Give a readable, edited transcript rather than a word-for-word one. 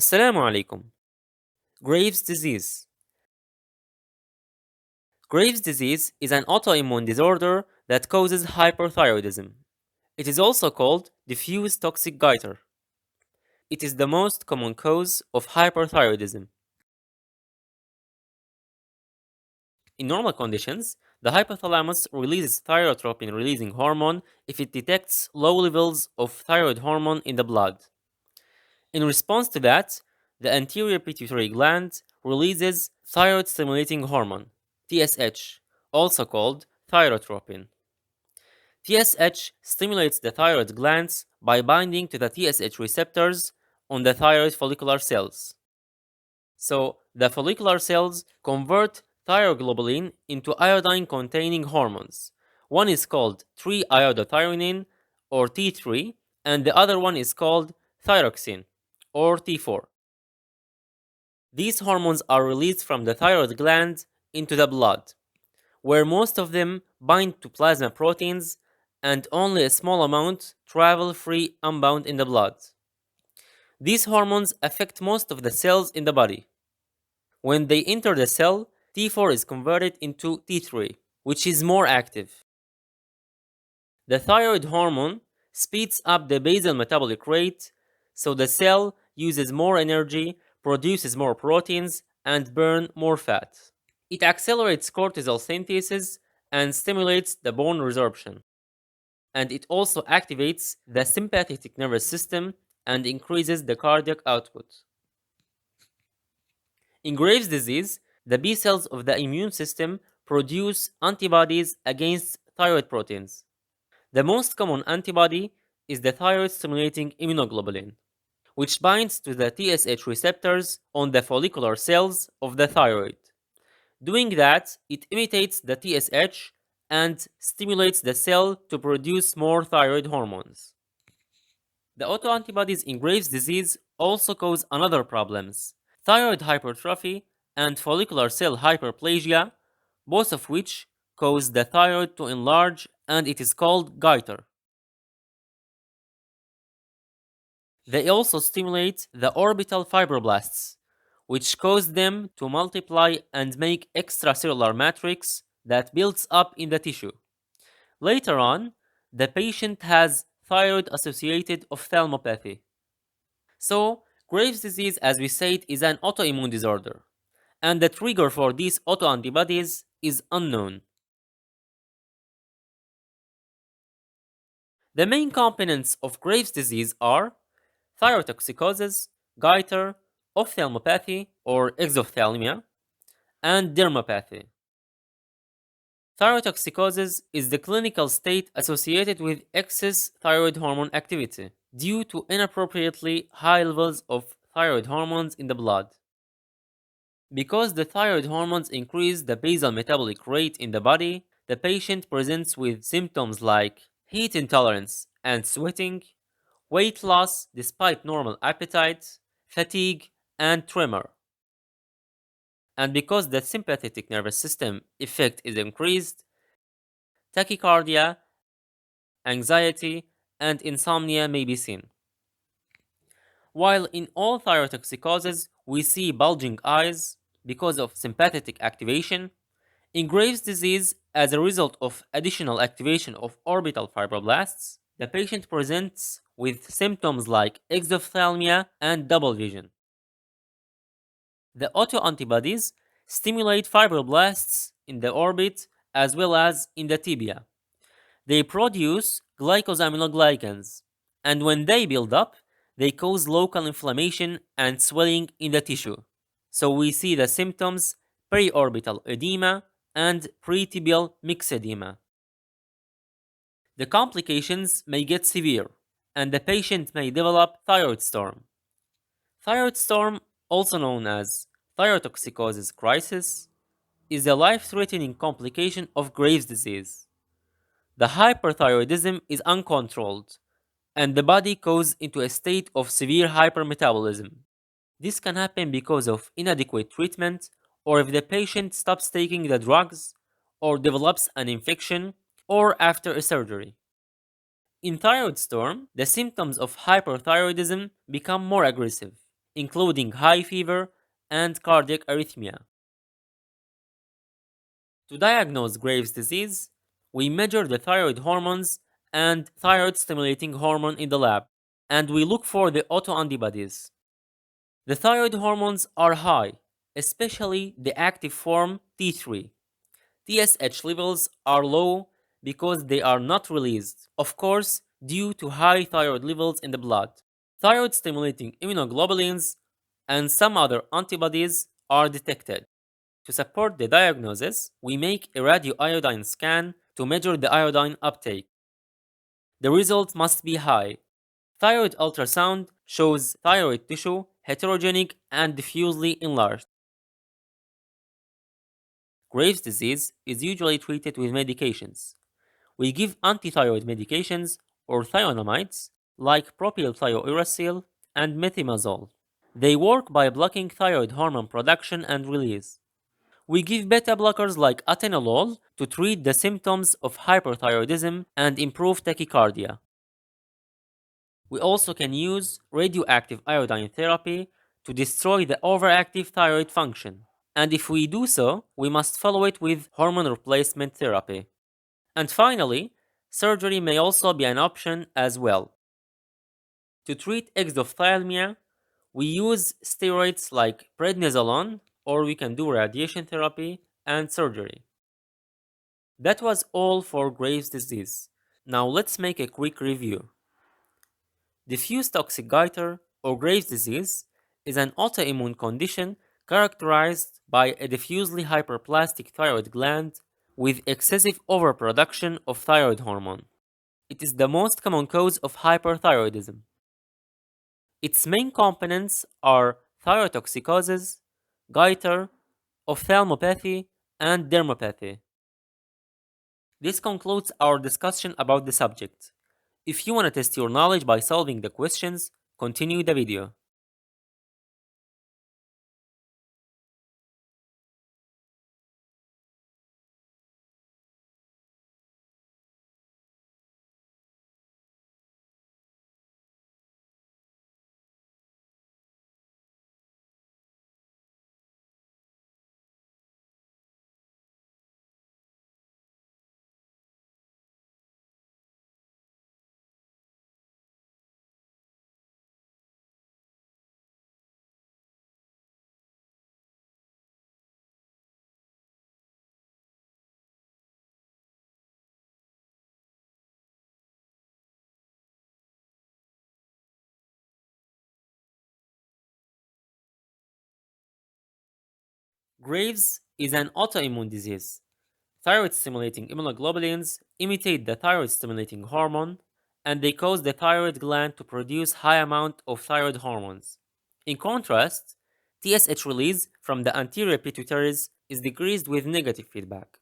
Assalamu alaikum. Graves' disease. Graves' disease is an autoimmune disorder that causes hyperthyroidism. It is also called diffuse toxic goiter. It is the most common cause of hyperthyroidism. In normal conditions, the hypothalamus releases thyrotropin releasing hormone if it detects low levels of thyroid hormone in the blood. In response to that, the anterior pituitary gland releases thyroid stimulating hormone, TSH, also called thyrotropin. TSH stimulates the thyroid glands by binding to the TSH receptors on the thyroid follicular cells. So, the follicular cells convert thyroglobulin into iodine containing hormones. One is called 3-iodothyronine or T3, and the other one is called thyroxine or T4. These hormones are released from the thyroid gland into the blood, where most of them bind to plasma proteins and only a small amount travel free unbound in the blood. These hormones affect most of the cells in the body. When they enter the cell, T4 is converted into T3, which is more active. The thyroid hormone speeds up the basal metabolic rate, so the cell uses more energy, produces more proteins, and burn more fat. It accelerates cortisol synthesis and stimulates the bone resorption. And it also activates the sympathetic nervous system and increases the cardiac output. In Graves' disease, the B cells of the immune system produce antibodies against thyroid proteins. The most common antibody is the thyroid stimulating immunoglobulin, which binds to the TSH receptors on the follicular cells of the thyroid. Doing that, it imitates the TSH and stimulates the cell to produce more thyroid hormones. The autoantibodies in Graves' disease also cause another problems: thyroid hypertrophy and follicular cell hyperplasia, both of which cause the thyroid to enlarge, and it is called goiter. They also stimulate the orbital fibroblasts, which cause them to multiply and make extracellular matrix that builds up in the tissue. Later on, the patient has thyroid associated ophthalmopathy. So, Graves' disease, as we said, is an autoimmune disorder, and the trigger for these autoantibodies is unknown. The main components of Graves' disease are thyrotoxicosis, goiter, ophthalmopathy or exophthalmia, and dermopathy. Thyrotoxicosis is the clinical state associated with excess thyroid hormone activity due to inappropriately high levels of thyroid hormones in the blood. Because the thyroid hormones increase the basal metabolic rate in the body, the patient presents with symptoms like heat intolerance and sweating, weight loss despite normal appetite, fatigue, and tremor. And because the sympathetic nervous system effect is increased, tachycardia, anxiety, and insomnia may be seen. While in all thyrotoxicoses we see bulging eyes because of sympathetic activation, in Graves' disease, as a result of additional activation of orbital fibroblasts, the patient presents with symptoms like exophthalmia and double vision. The autoantibodies stimulate fibroblasts in the orbit as well as in the tibia. They produce glycosaminoglycans, and when they build up, they cause local inflammation and swelling in the tissue. So we see the symptoms periorbital edema and pretibial myxedema. The complications may get severe, and the patient may develop thyroid storm. Thyroid storm, also known as thyrotoxicosis crisis, is a life-threatening complication of Graves' disease. The hyperthyroidism is uncontrolled, and the body goes into a state of severe hypermetabolism. This can happen because of inadequate treatment, or if the patient stops taking the drugs, or develops an infection, or after a surgery. In thyroid storm, the symptoms of hyperthyroidism become more aggressive. including high fever and cardiac arrhythmia. To diagnose Graves' disease, we measure the thyroid hormones and thyroid stimulating hormone in the lab, and we look for the autoantibodies. The thyroid hormones are high, especially the active form T3. TSH levels are low because they are not released, of course, due to high thyroid levels in the blood. Thyroid stimulating immunoglobulins and some other antibodies are detected. To support the diagnosis, we make a radioiodine scan to measure the iodine uptake. The result must be high. Thyroid ultrasound shows thyroid tissue heterogenic and diffusely enlarged. Graves' disease is usually treated with medications. We give antithyroid medications or thionamides like propylthiouracil and methimazole. They work by blocking thyroid hormone production and release. We give beta blockers like atenolol to treat the symptoms of hyperthyroidism and improve tachycardia. We also can use radioactive iodine therapy to destroy the overactive thyroid function. And if we do so, we must follow it with hormone replacement therapy. And finally, surgery may also be an option as well. To treat exophthalmia, we use steroids like prednisolone, or we can do radiation therapy and surgery. That was all for Graves' disease. Now let's make a quick review. Diffuse toxic goiter, or Graves' disease, is an autoimmune condition characterized by a diffusely hyperplastic thyroid gland with excessive overproduction of thyroid hormone. It is the most common cause of hyperthyroidism. Its main components are thyrotoxicosis, goiter, ophthalmopathy, and dermopathy. This concludes our discussion about the subject. If you want to test your knowledge by solving the questions, continue the video. Graves is an autoimmune disease. Thyroid stimulating immunoglobulins imitate the thyroid stimulating hormone and they cause the thyroid gland to produce high amount of thyroid hormones. In contrast, TSH release from the anterior pituitaries is decreased with negative feedback.